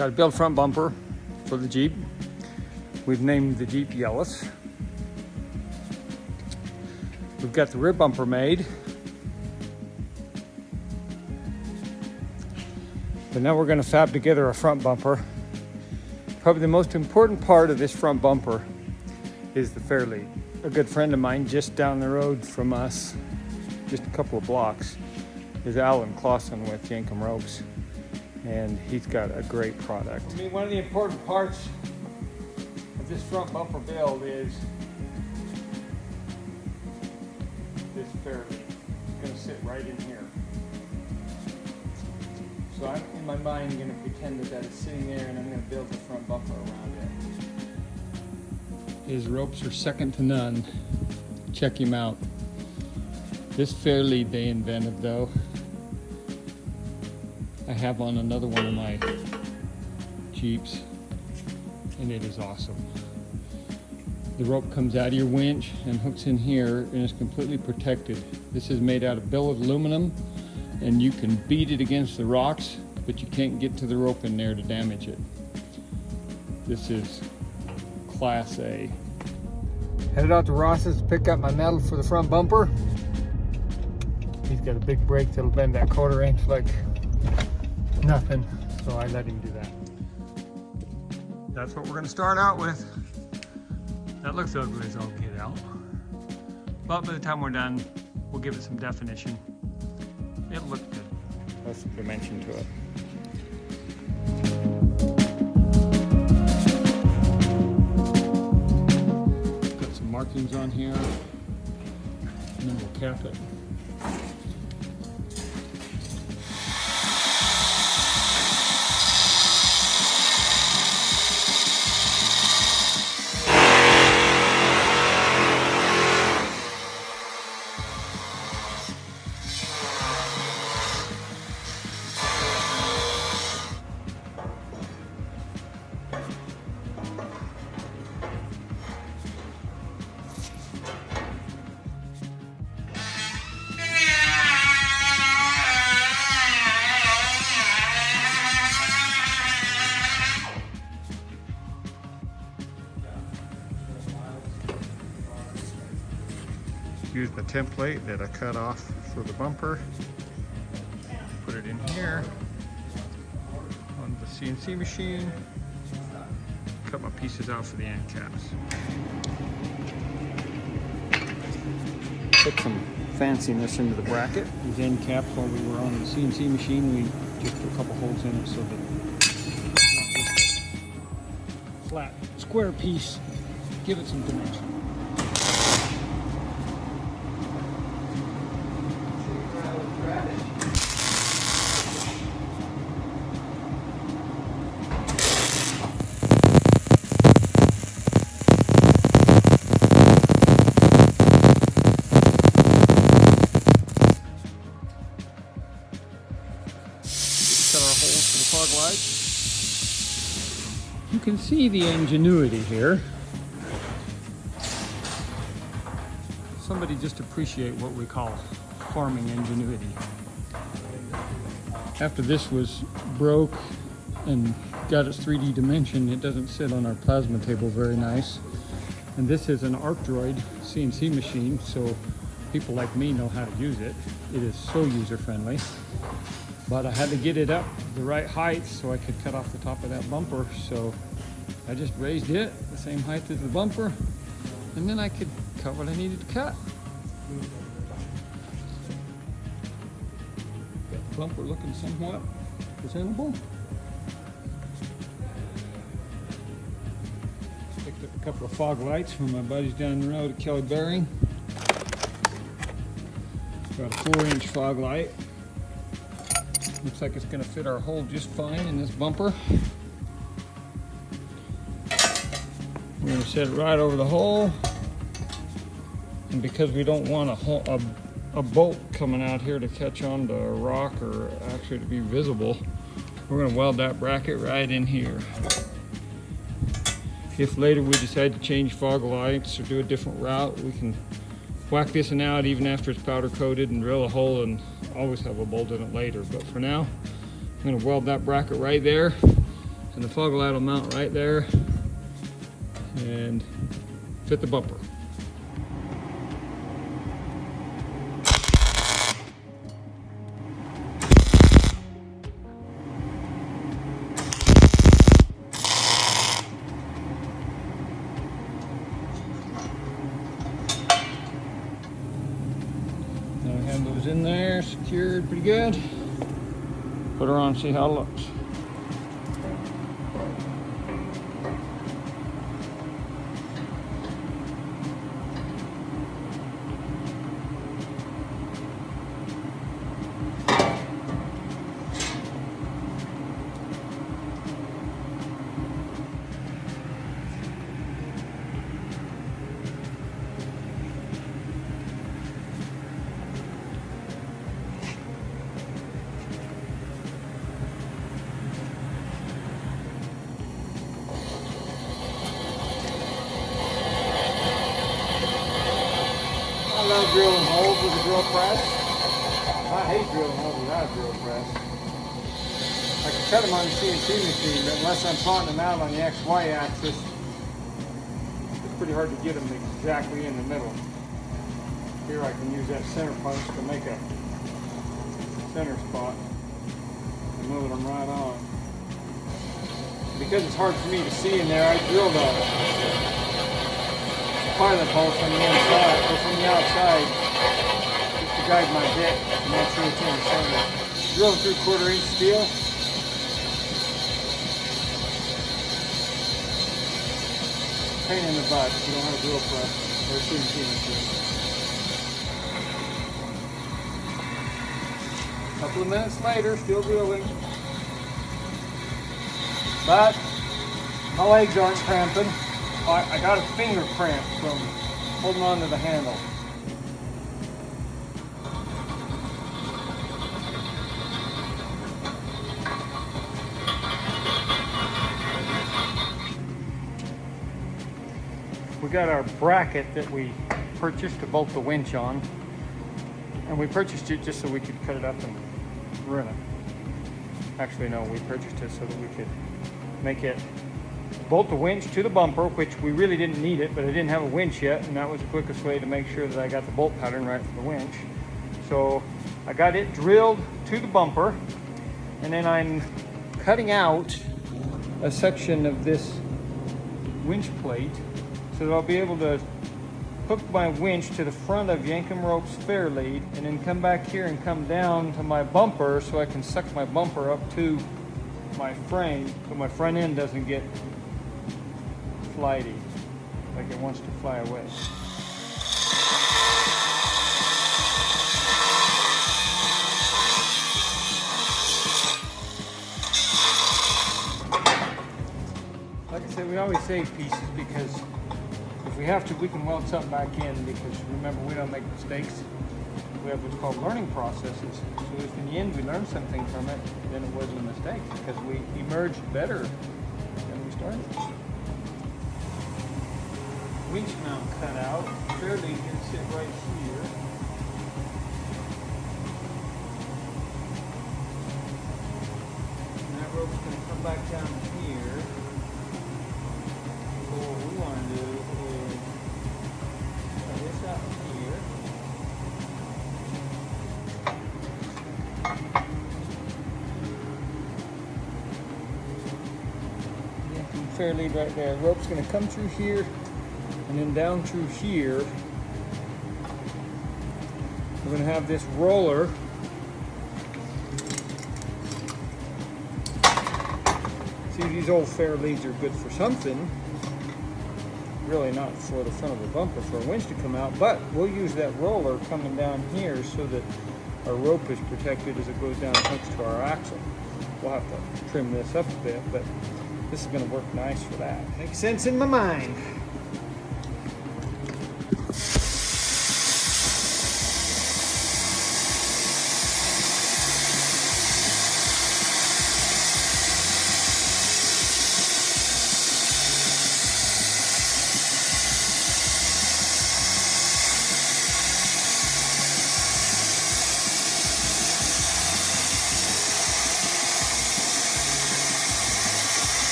Got to build front bumper for the Jeep. We've named the Jeep Yealous. We've got the rear bumper made. But now we're going to fab together a front bumper. Probably the most important part of this front bumper is the fairlead. A good friend of mine just down the road from us, just a couple of blocks, is Alan Clausen with Yankum Ropes. And he's got a great product. I mean, one of the important parts of this front bumper build is this fairlead. It's going to sit right in here. So I'm, in my mind, going to pretend that is sitting there, and I'm going to build the front bumper around it. His ropes are second to none. Check him out. This fairlead they invented, though, I have on another one of my Jeeps, and it is awesome. The rope comes out of your winch and hooks in here and is completely protected. This is made out of billet aluminum, and you can beat it against the rocks, but you can't get to the rope in there to damage it. This is Class A. Headed out to Ross's to pick up my metal for the front bumper. He's got a big brake that'll bend that 1/4 inch like nothing, so I let him do that. That's what we're going to start out with. That looks ugly as all get out, but by the time we're done, we'll give it some definition. It'll look good. Has some dimension to it. Got some markings on here, and then we'll cap it. Use the template that I cut off for the bumper. Put it in here on the CNC machine. Cut my pieces out for the end caps. Put some fanciness into the bracket. These end caps, while we were on the CNC machine, we just put a couple holes in it so that it's not just a flat square piece. Give it some dimension. You can see the ingenuity here. Somebody just appreciate what we call farming ingenuity. After this was broke and got its 3D dimension, it doesn't sit on our plasma table very nice. And this is an ArcDroid CNC machine, so people like me know how to use it. It is so user-friendly. But I had to get it up the right height so I could cut off the top of that bumper. So I just raised it the same height as the bumper, and then I could cut what I needed to cut. Got the bumper looking somewhat presentable. Picked up a couple of fog lights from my buddies down the road at Kelly Bearing. Got a 4-inch fog light. Looks like it's going to fit our hole just fine in this bumper. We're going to set it right over the hole. And because we don't want a bolt coming out here to catch onto a rock or actually to be visible, we're going to weld that bracket right in here. If later we decide to change fog lights or do a different route, we can whack this one out even after it's powder coated and drill a hole and always have a bolt in it later. But for now, I'm going to weld that bracket right there, And the fog light will mount right there and fit the bumper. Now we have those in there, secured pretty good. Put her on, see how it looks. I love drilling holes with a drill press. I hate drilling holes without a drill press. I can cut them on the CNC machine, but unless I'm plotting them out on the XY axis, it's pretty hard to get them exactly in the middle. Here I can use that center punch to make a center spot and move them right on. Because it's hard for me to see in there, I drilled a pilot hole from the inside, or from the outside, just to guide my bit and make sure it's in the center. Drill through 1/4 inch steel. Pain in the butt if you don't have a drill press or a CNC machine. A couple of minutes later, still drilling. But my legs aren't cramping. I got a finger cramp from holding on to the handle. We got our bracket that we purchased to bolt the winch on, and we purchased it just so we could cut it up and run it. Actually, no, we purchased it so that we could make it bolt the winch to the bumper, which we really didn't need it, but I didn't have a winch yet, and that was the quickest way to make sure that I got the bolt pattern right for the winch. So I got it drilled to the bumper, and then I'm cutting out a section of this winch plate so that I'll be able to hook my winch to the front of Yankum Rope's fair lead, and then come back here and come down to my bumper so I can suck my bumper up to my frame so my front end doesn't get flighty, like it wants to fly away. Like I said, we always save pieces because if we have to, we can weld something back in, because remember, we don't make mistakes. We have what's called learning processes. So if in the end we learn something from it, then it wasn't a mistake because we emerged better than we started. Winch mount cut out. Fairly can sit right here. And that rope's going to come back down here. So what we want to do is cut this out here. Fair lead right there. Rope's going to come through here and then down through here. We're going to have this roller see, these old fair leads are good for something, really not for the front of the bumper for a winch to come out, but we'll use that roller coming down here so that our rope is protected as it goes down and hooks to our axle. We'll have to trim this up a bit, but this is going to work nice for that. Makes sense in my mind.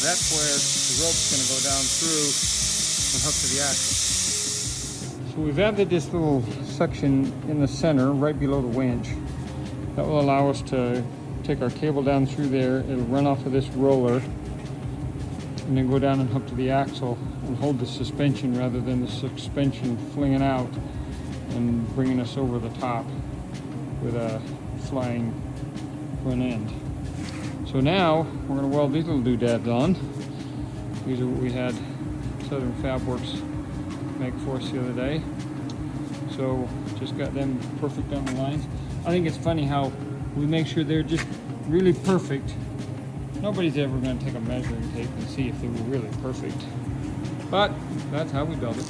That's where the rope's going to go down through and hook to the axle. So we've added this little section in the center, right below the winch. That will allow us to take our cable down through there. It'll run off of this roller and then go down and hook to the axle and hold the suspension rather than the suspension flinging out and bringing us over the top with a flying front end. So now we're going to weld these little doodads on. These are what we had Southern Fab Works make for us the other day. So just got them perfect on the lines. I think it's funny how we make sure they're just really perfect. Nobody's ever going to take a measuring tape and see if they were really perfect. But that's how we build it.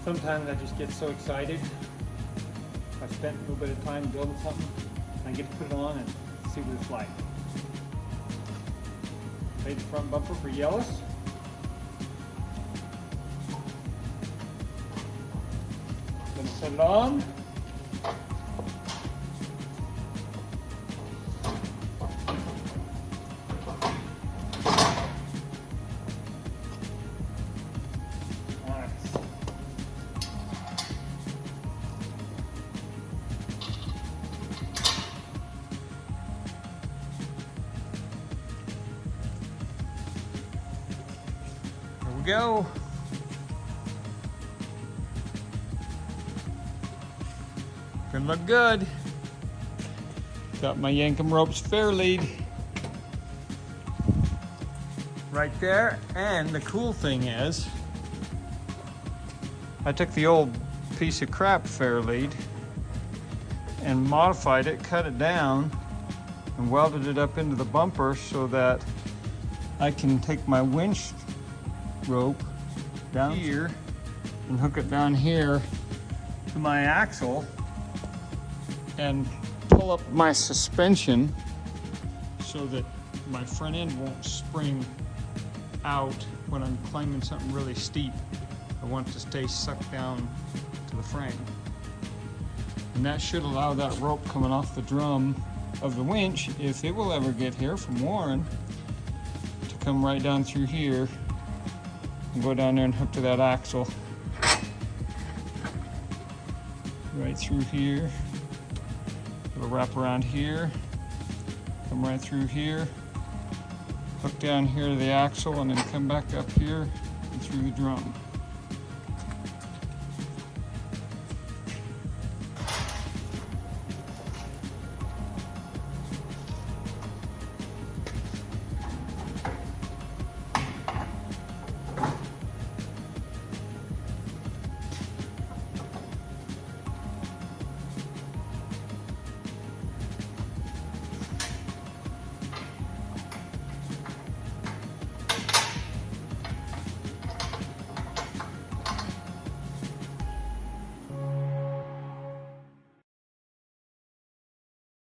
Sometimes I just get so excited. I spent a little bit of time building something, and I get to put it on and see what it's like. Made the front bumper for Yealous. Gonna set it on. Go. Gonna look good. Got my Yankum ropes fair lead right there. And the cool thing is, I took the old piece of crap fair lead and modified it, cut it down, and welded it up into the bumper so that I can take my winch rope down here and hook it down here to my axle and pull up my suspension so that my front end won't spring out when I'm climbing something really steep. I want it to stay sucked down to the frame. And that should allow that rope coming off the drum of the winch, if it will ever get here from Warren, to come right down through here and go down there and hook to that axle. Right through here. It'll wrap around here, come right through here, hook down here to the axle, and then come back up here and through the drum.